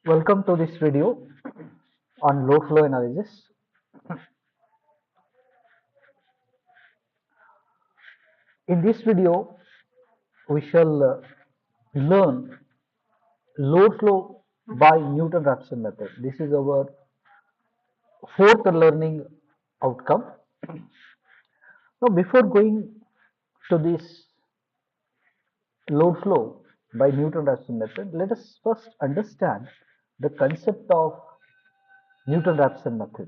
Welcome to this video on load flow analysis. In this video, we shall learn load flow by Newton-Raphson method. This is our fourth learning outcome. Now, before going to this load flow by Newton-Raphson method, let us first understand the concept of Newton-Raphson method.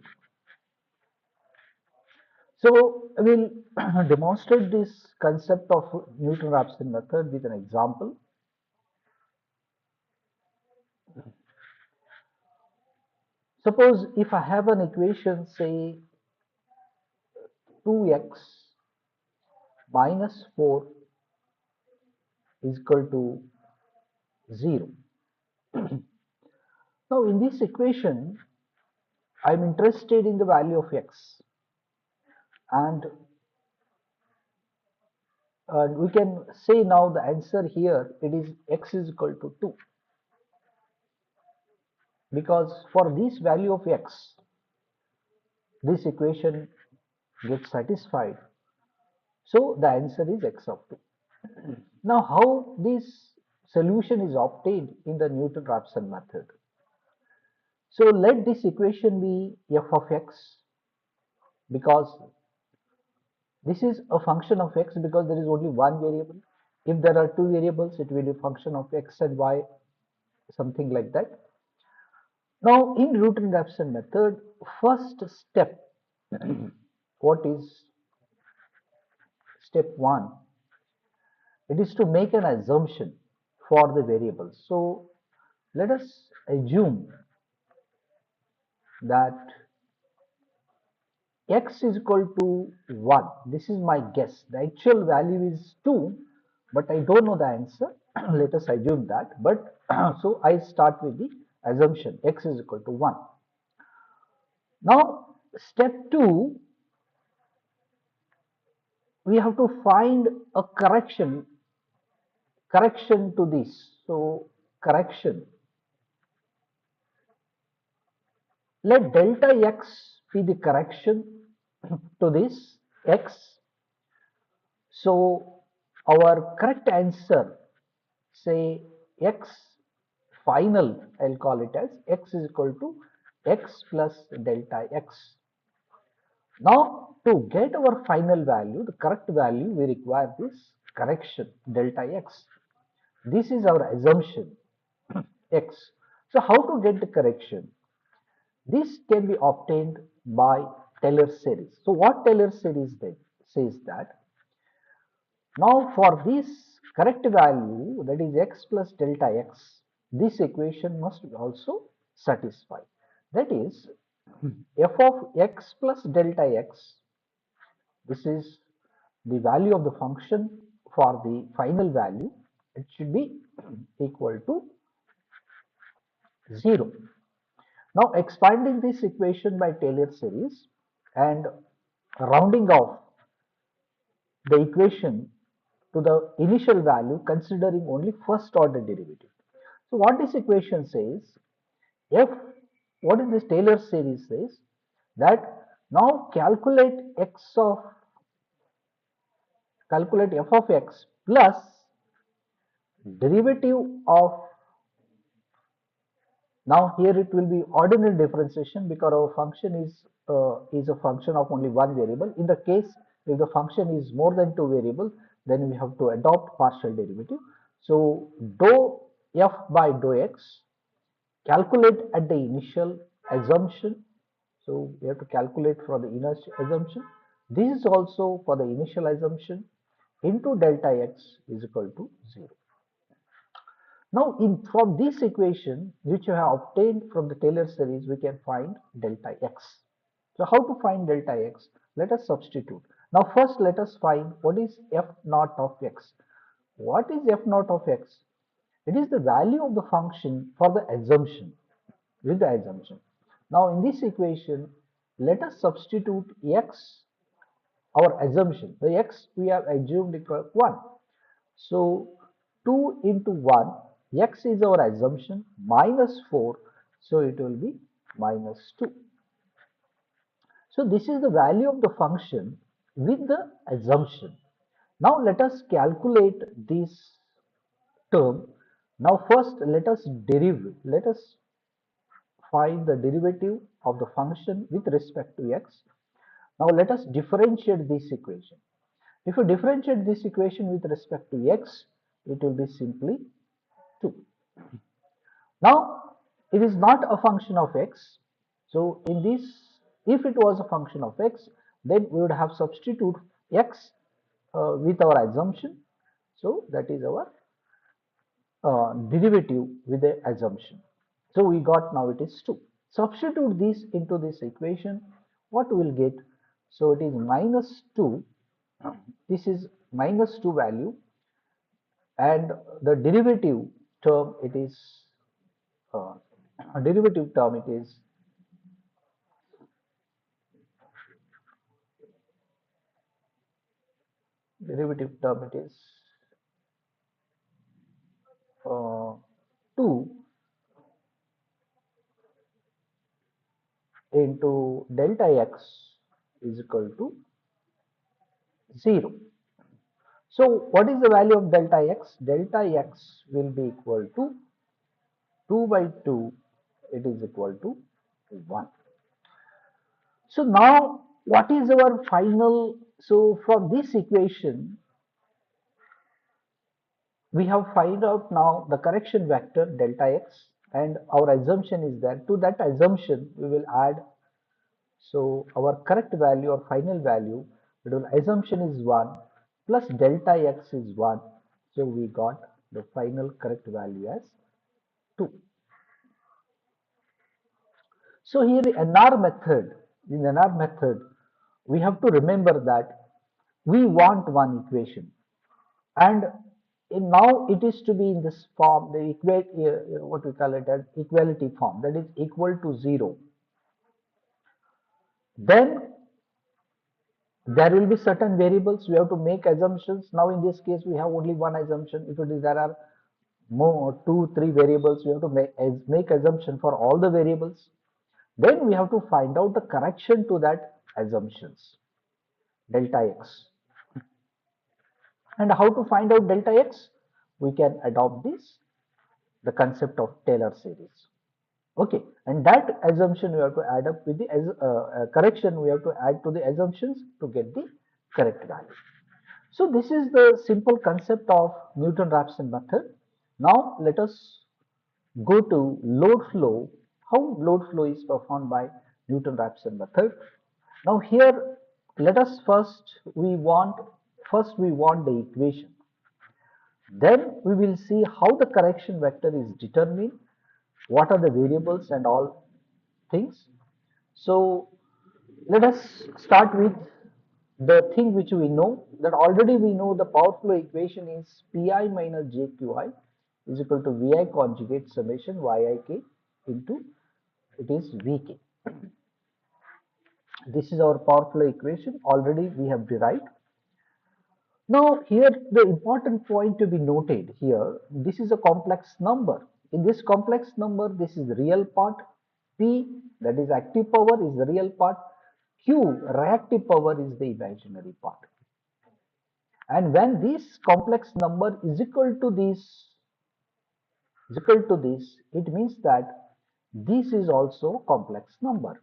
So, I will demonstrate this concept of Newton-Raphson method with an example. Suppose if I have an equation, say 2x minus 4 is equal to 0. Now, in this equation, I am interested in the value of x, and we can say now the answer here, it is x is equal to 2, because for this value of x, this equation gets satisfied. So the answer is x of 2. Now, how this solution is obtained in the Newton-Raphson method? So let this equation be f of x, because this is a function of x because there is only one variable. If there are two variables, it will be a function of x and y, something like that. Now, in Newton-Raphson method, first step, what is step 1? It is to make an assumption for the variables. So let us assume that x is equal to 1. This is my guess. The actual value is 2, but I don't know the answer. Let us assume that. But so I start with the assumption x is equal to 1. Now, step 2, we have to find a correction to this. So, correction. Let delta x be the correction to this x. So, our correct answer, say x final, I'll call it as x is equal to x plus delta x. Now, to get our final value, the correct value, we require this correction delta x. This is our assumption x. So, how to get the correction? This can be obtained by Taylor series. So, what Taylor series says that now for this correct value, that is x plus delta x, this equation must also satisfy. That is f of x plus delta x, this is the value of the function for the final value, it should be equal to 0. Now expanding this equation by Taylor series and rounding off the equation to the initial value considering only first order derivative. So what this equation says, f, what is this Taylor series says, that now calculate f of x plus derivative of, now here it will be ordinary differentiation because our function is a function of only one variable. In the case if the function is more than two variables, then we have to adopt partial derivative. So dou f by dou x, calculate at the initial assumption. So we have to calculate for the initial assumption. This is also for the initial assumption into delta x is equal to 0. Now, from this equation, which you have obtained from the Taylor series, we can find delta x. So, how to find delta x? Let us substitute. Now, first let us find what is f naught of x. What is f naught of x? It is the value of the function for the assumption, with the assumption. Now, in this equation, let us substitute x, our assumption. The x we have assumed equal 1. So, 2 into 1, x is our assumption, minus 4, so it will be minus 2. So this is the value of the function with the assumption. Now let us calculate this term. Now first let us find the derivative of the function with respect to x. Now let us differentiate this equation. If you differentiate this equation with respect to x, it will be simply 2. Now it is not a function of x. So in this, if it was a function of x, then we would have substitute x with our assumption. So that is our derivative with the assumption. So we got, now it is 2. Substitute this into this equation, what we will get? So it is minus 2, this is minus 2 value, and the derivative term, it is uh, derivative term, it is derivative term, it is 2 into delta x is equal to 0. So what is the value of delta x? Delta x will be equal to 2 by 2, it is equal to 1. So now what is our final? So from this equation, we have find out now the correction vector delta x, and our assumption is that to that assumption we will add, so our correct value or final value, assumption is 1 plus delta x is 1, so we got the final correct value as 2. So here in NR method, we have to remember that we want one equation, and now it is to be in this form, the what we call it as equality form, that is equal to 0. Then there will be certain variables, we have to make assumptions. Now in this case we have only one assumption. If it is there are more 2-3 variables, we have to make assumption for all the variables. Then we have to find out the correction to that assumptions, delta x. And how to find out delta x? We can adopt the concept of Taylor series. Okay, and that assumption we have to add up with the correction we have to add to the assumptions to get the correct value. So this is the simple concept of Newton-Raphson method. Now let us go to load flow, how load flow is performed by Newton-Raphson method. Now here let us first we want the equation. Then we will see how the correction vector is determined, what are the variables and all things. So let us start with the thing which we know, that already we know the power flow equation is Pi minus jqi is equal to Vi conjugate summation yik into it is Vk. This is our power flow equation, already we have derived. Now here the important point to be noted here, this is a complex number. In this complex number, this is the real part, P, that is active power, is the real part, Q, reactive power, is the imaginary part. And when this complex number is equal to this, it means that this is also complex number.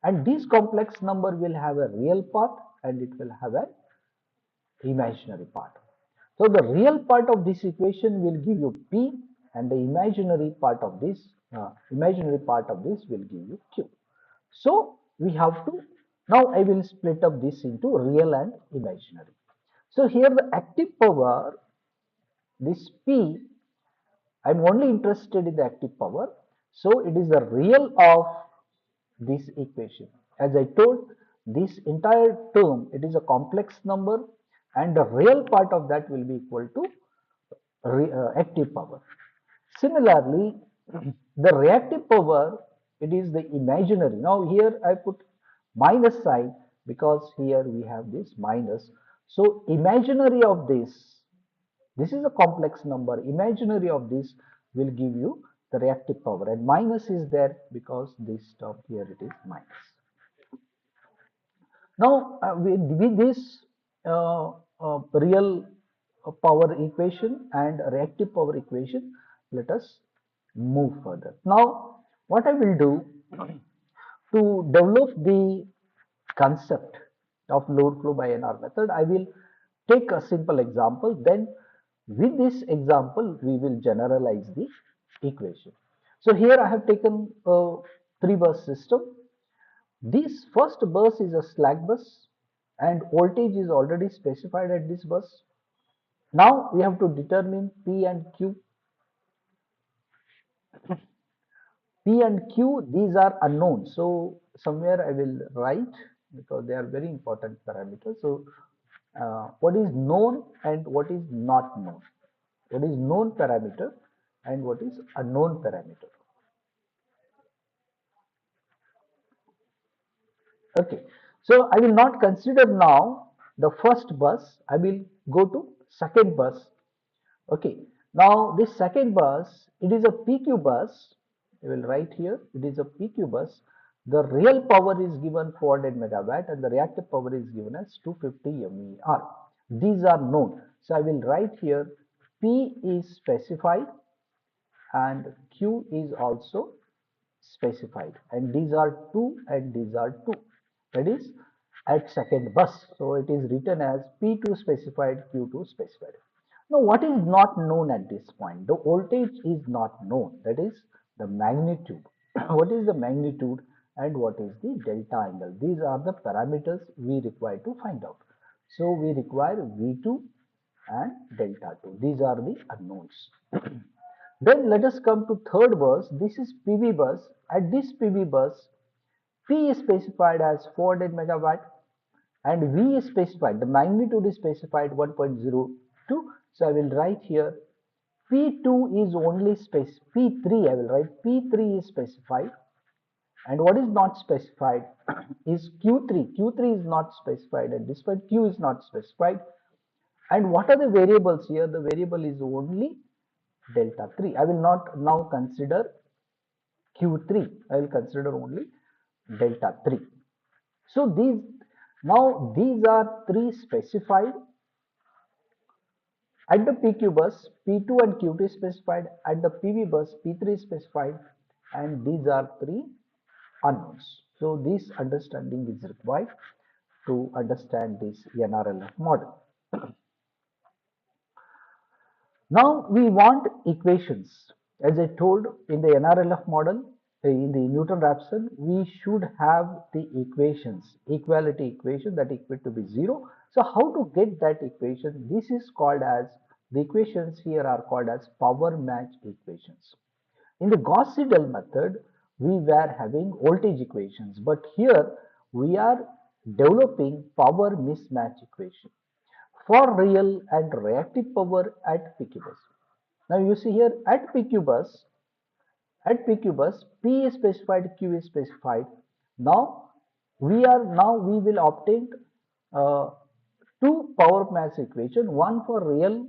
And this complex number will have a real part and it will have an imaginary part. So the real part of this equation will give you P, and the imaginary part of this will give you Q. So we have to, now I will split up this into real and imaginary. So here the active power, this P, I am only interested in the active power. So it is the real of this equation. As I told, this entire term, it is a complex number, and the real part of that will be equal to active power. Similarly, the reactive power, it is the imaginary. Now here I put minus sign because here we have this minus. So imaginary of this This is a complex number. Imaginary of this will give you the reactive power, and minus is there because this term here it is minus. Now, with this real power equation and reactive power equation, let us move further. Now, what I will do to develop the concept of load flow by NR method, I will take a simple example. Then, with this example, we will generalize the equation. So, here I have taken a 3-bus system. This first bus is a slack bus and voltage is already specified at this bus. Now we have to determine P and Q. P and Q, these are unknown. So somewhere I will write because they are very important parameters. So what is known and what is not known? What is known parameter and what is unknown parameter? Okay, so I will not consider now the first bus. I will go to second bus. Okay, now this second bus, it is a PQ bus. I will write here, it is a PQ bus. The real power is given 400 megawatt and the reactive power is given as 250 MER. These are known. So I will write here P is specified and Q is also specified, and these are 2 and these are 2, that is at second bus. So it is written as P2 specified, Q2 specified. Now what is not known at this point? The voltage is not known, that is the magnitude. What is the magnitude and what is the delta angle? These are the parameters we require to find out. So we require V2 and delta 2. These are the unknowns. Then let us come to third bus. This is PV bus. At this PV bus, P is specified as 400 megawatt and V is specified, the magnitude is specified 1.02. So I will write here P2 is only P3, I will write P3 is specified, and what is not specified is Q3. Q3 is not specified at this point, Q is not specified. And what are the variables here? The variable is only delta 3. I will not now consider Q3, I will consider only delta 3. So these are 3 specified at the PQ bus. P2 and Q2 is specified, at the PV bus P3 is specified, and these are 3 unknowns. So this understanding is required to understand this NRLF model. Now we want equations. As I told, in the NRLF model, in the Newton-Raphson, we should have the equations, equality equation that equate to be 0. So how to get that equation? This is called as, the equations here are called as power match equations. In the Gauss-Seidel method, we were having voltage equations, but here we are developing power mismatch equation for real and reactive power at PQ bus. Now you see here at PQ bus, P is specified, Q is specified. Now we will obtain uh, 2 power mass equation, one for real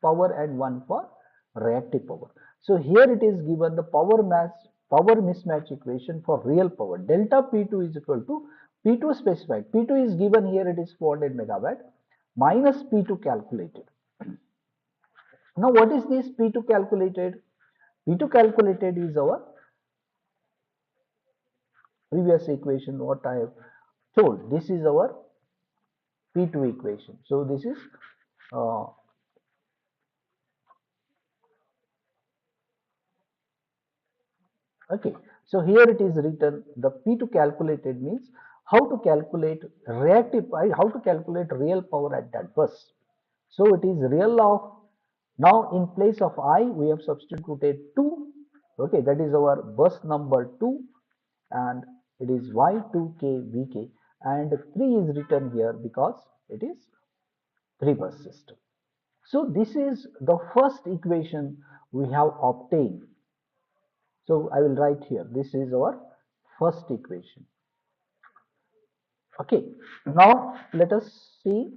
power and one for reactive power. So here it is given the power mismatch equation for real power. Delta P2 is equal to P2 specified. P2 is given here, it is 400 megawatt minus P2 calculated. Now what is this P2 calculated? P2 calculated is our previous equation what I have told. This is our P2 equation. So this is okay. So here it is written, the P2 calculated means how to calculate how to calculate real power at that bus. So it is real of, now in place of I we have substituted 2. Okay, that is our bus number 2, and it is Y2K Vk, and 3 is written here because it is 3-bus system. So this is the first equation we have obtained. So I will write here, this is our first equation. Okay, now let us see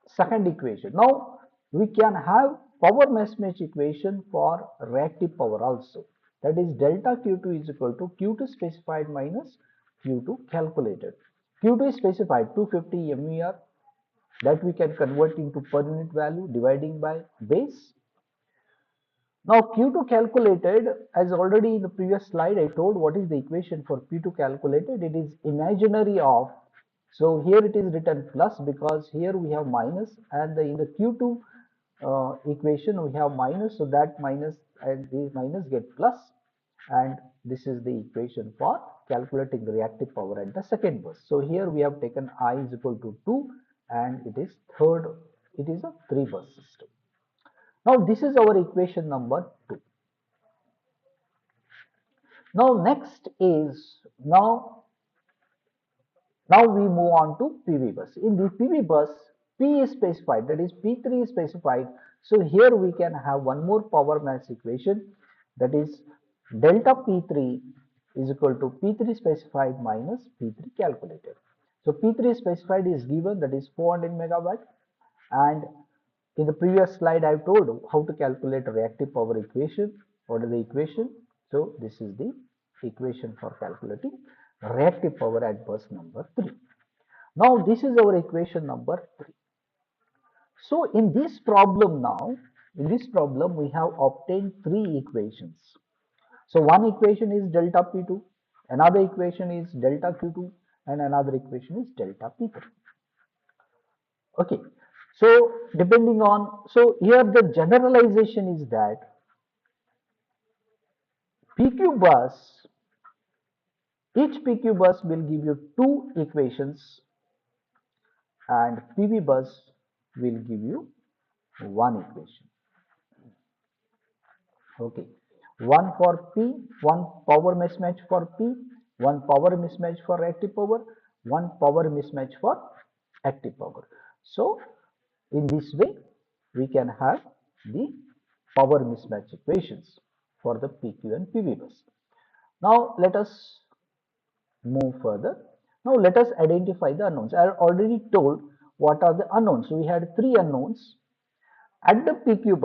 second equation. Now we can have power mismatch equation for reactive power also. That is delta Q2 is equal to Q2 specified minus Q2 calculated. Q2 is specified 250 MVAR, that we can convert into per unit value dividing by base. Now Q2 calculated, as already in the previous slide I told what is the equation for Q2 calculated. It is imaginary of, so here it is written plus because here we have minus, and in the Q2 equation we have minus, so that minus and these minus get plus, and this is the equation for calculating the reactive power at the second bus. So here we have taken I is equal to 2, and it is a 3 bus system. Now this is our equation number 2. Now next is, now we move on to PV bus. In the PV bus, P is specified, that is P3 is specified. So here we can have one more power mass equation, that is delta P3 is equal to P3 specified minus P3 calculated. So P3 specified is given, that is 400 megawatt, and in the previous slide I have told how to calculate reactive power equation. What is the equation? So this is the equation for calculating reactive power at bus number 3. Now this is our equation number 3. So in this problem we have obtained 3 equations. So one equation is delta P2, another equation is delta Q2, and another equation is delta P3. Okay, so depending on, so here the generalization is that PQ bus, each PQ bus will give you 2 equations, and PV bus will give you 1 equation. Okay, one for P, one power mismatch for P, one power mismatch for reactive power, one power mismatch for active power. So in this way we can have the power mismatch equations for the PQ and PV bus. Now let us move further. Now let us identify the unknowns. I already told what are the unknowns. So we had 3 unknowns. At the PQ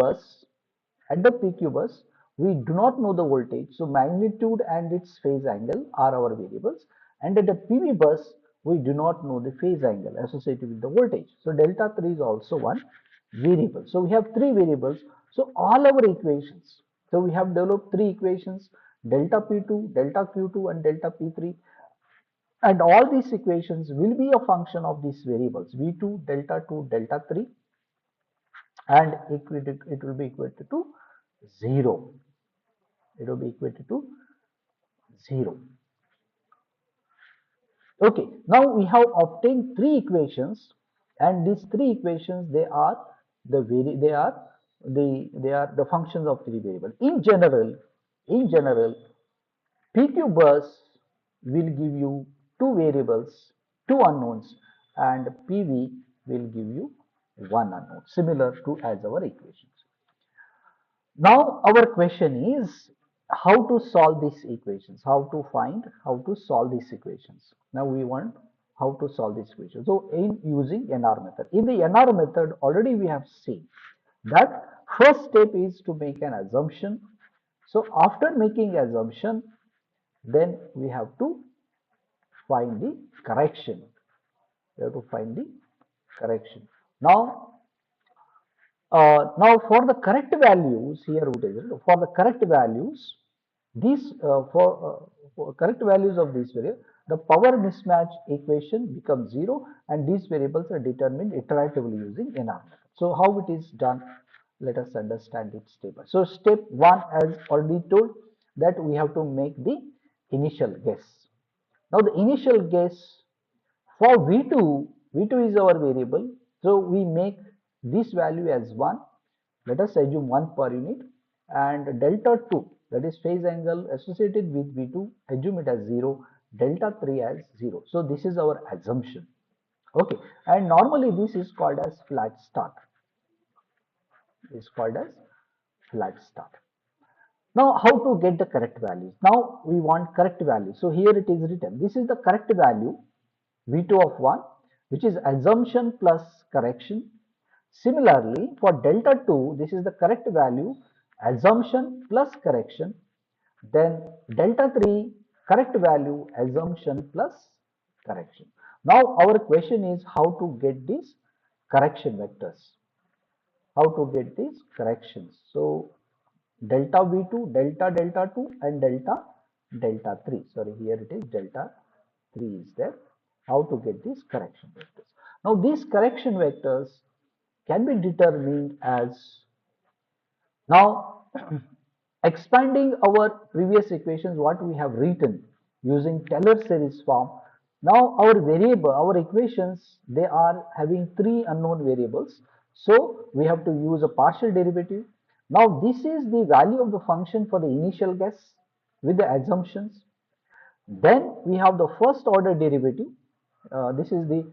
bus, we do not know the voltage, so magnitude and its phase angle are our variables. And at the PV bus, we do not know the phase angle associated with the voltage. So delta 3 is also one variable. So we have 3 variables. So all our equations, so we have developed 3 equations, delta P2, delta Q2, and delta P3. And all these equations will be a function of these variables V2, delta 2, delta 3, and it will be equated to 0. It will be equated to 0. Okay, now we have obtained 3 equations, and these 3 equations they are the functions of 3 variables. In general, PQ bus will give you 2 variables, 2 unknowns, and PV will give you 1 unknown, similar to as our equations. Now our question is how to solve these equations, how to solve these equations. Now we want how to solve this equation. So in using NR method. In the NR method already we have seen that first step is to make an assumption. So after making assumption, then we have to find the correction. We have to find the correction. Now for the correct values, here what is it? For the correct values, these for correct values of these variables, the power mismatch equation becomes 0, and these variables are determined iteratively using NR method. So how it is done? Let us understand it step by step. So step 1, as already told, that we have to make the initial guess. Now the initial guess for V2 is our variable, so we make this value as 1. Let us assume 1 per unit, and delta 2, that is phase angle associated with V2, assume it as 0, delta 3 as 0. So this is our assumption. Okay, and normally this is called as flat start. Is called as flat start. Now how to get the correct values? Now we want correct value. So here it is written. This is the correct value V2 of 1, which is assumption plus correction. Similarly, for delta 2, this is the correct value, assumption plus correction. Then delta 3, correct value, assumption plus correction. Now our question is how to get these correction vectors. How to get these corrections. So delta V2, delta delta 2 and delta delta 3. Sorry, here it is delta 3 is there. How to get these correction vectors. Now these correction vectors can be determined as, now expanding our previous equations what we have written using Taylor series form. Now our variable, our equations, they are having three unknown variables. So we have to use a partial derivative. Now this is the value of the function for the initial guess with the assumptions. Then we have the first order derivative. This is the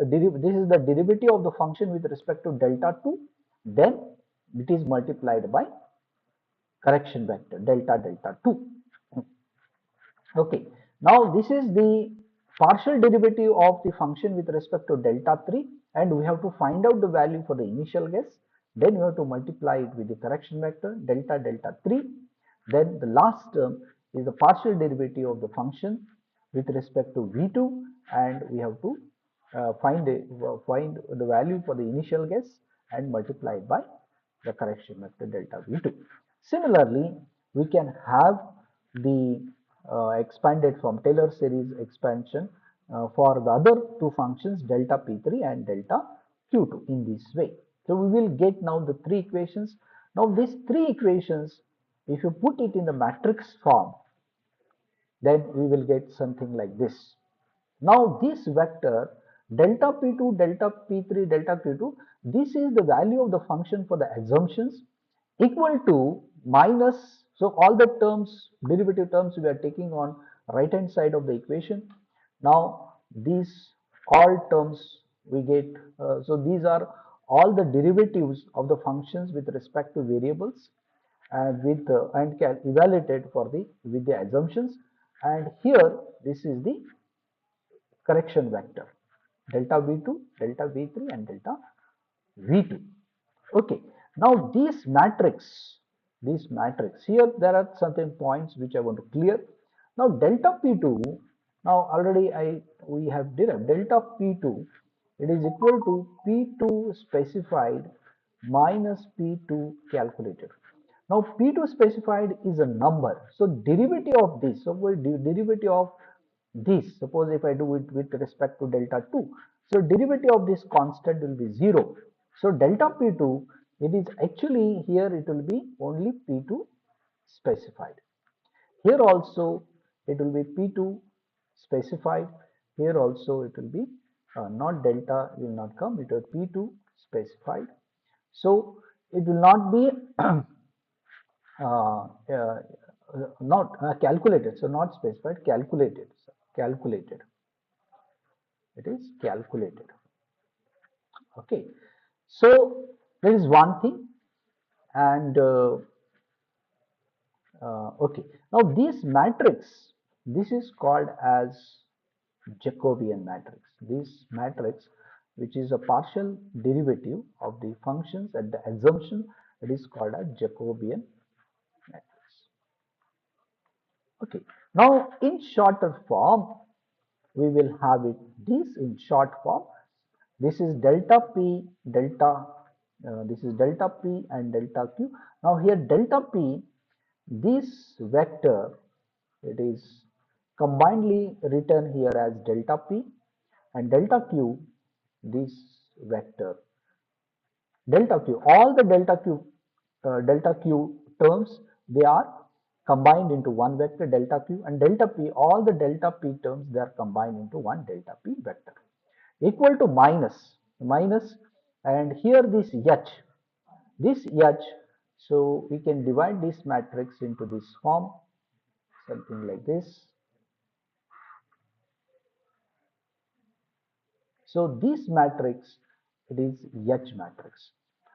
derivative of the function with respect to delta 2. Then it is multiplied by correction vector delta delta 2. Okay, now this is the partial derivative of the function with respect to delta 3, and we have to find out the value for the initial guess. Then we have to multiply it with the correction vector delta delta 3. Then the last term is the partial derivative of the function with respect to v2, and we have to find the value for the initial guess and multiply it by the correction vector delta v2. Similarly, we can have the expanded from Taylor series expansion for the other two functions delta p3 and delta q2 in this way. So we will get now the three equations. Now these three equations, if you put it in the matrix form, then we will get something like this. Now this vector delta p2, delta p3, delta q2, this is the value of the function for the assumptions equal to minus, so all the terms, derivative terms we are taking on right hand side of the equation. Now these all terms we get, so these are all the derivatives of the functions with respect to variables and evaluated for the with the assumptions, and here this is the correction vector delta v2, delta v3 and delta v2. Okay, now this matrix here, there are certain points which I want to clear. Now delta p2, now already we have derived delta p2, it is equal to p2 specified minus p2 calculated. Now p2 specified is a number, so derivative of this, so derivative of this, suppose if I do it with respect to delta 2, so derivative of this constant will be 0. So delta p2, it is actually here it will be only p2 specified. Here also it will be p2 specified. Here also it will be not delta will not come, it will be p2 specified. So it will not be uh, uh, not calculated, so not specified, calculated, calculated. It is calculated. Okay, so there is one thing, and okay, now this matrix, this is called as Jacobian matrix. This matrix, which is a partial derivative of the functions at the assumption, it is called a Jacobian matrix. Okay, now in shorter form, we will have it this in short form. This is delta p, delta, this is delta p and delta q. Now here delta p, this vector, it is combinedly written here as delta p, and delta q, this vector delta q, all the delta q terms, they are combined into one vector delta q, and delta p, all the delta p terms, they are combined into one delta p vector equal to minus, and here this h, so we can divide this matrix into this form, something like this. So this matrix, it is H matrix.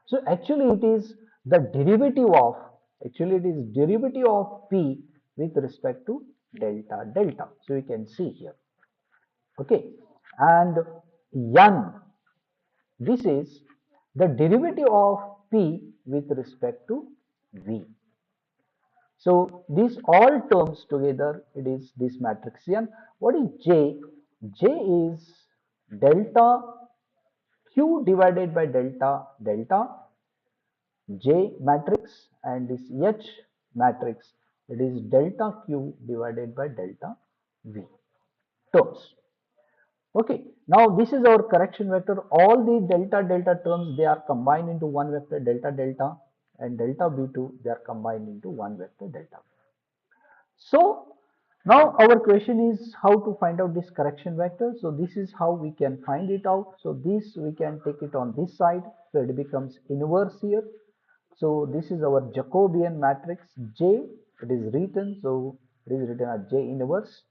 So actually it is the derivative of, P with respect to delta. So you can see here. Okay, and N, this is the derivative of P with respect to V. So these all terms together, it is this matrixian. What is J? J is delta Q divided by delta delta J matrix, and this H matrix, it is delta Q divided by delta V terms. Okay, now this is our correction vector. All the delta delta terms, they are combined into one vector delta delta, and delta V2, they are combined into one vector delta. So now our question is how to find out this correction vector. So this is how we can find it out. So this we can take it on this side, so it becomes inverse here. So this is our Jacobian matrix J. It is written, so it is written as J inverse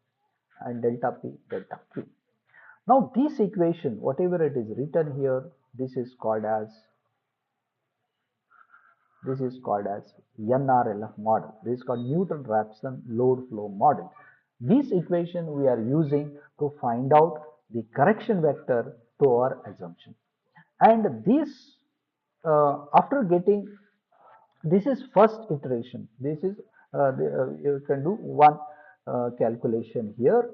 and delta P delta Q. Now this equation, whatever it is written here, this is called as NRLF model. This is called Newton-Raphson load flow model. This equation we are using to find out the correction vector to our assumption. And this, after getting, this is first iteration. This is you can do one calculation here.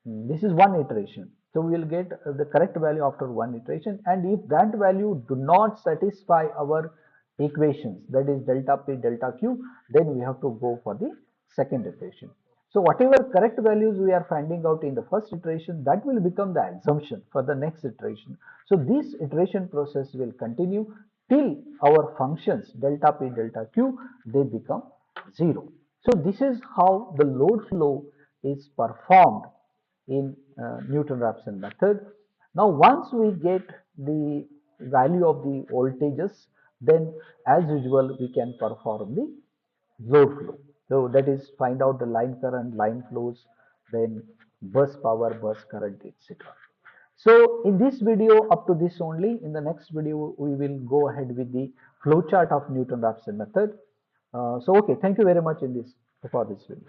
This is one iteration. So we will get the correct value after one iteration, and if that value do not satisfy our equations, that is delta P delta Q, then we have to go for the second iteration. So whatever correct values we are finding out in the first iteration, that will become the assumption for the next iteration. So this iteration process will continue till our functions delta P delta Q, they become 0. So this is how the load flow is performed in Newton-Raphson method. Now once we get the value of the voltages, then as usual we can perform the load flow. So that is find out the line current, line flows, then bus power, bus current, etc. So in this video, up to this only. In the next video we will go ahead with the flowchart of Newton-Raphson method. So okay, thank you very much in this for this video.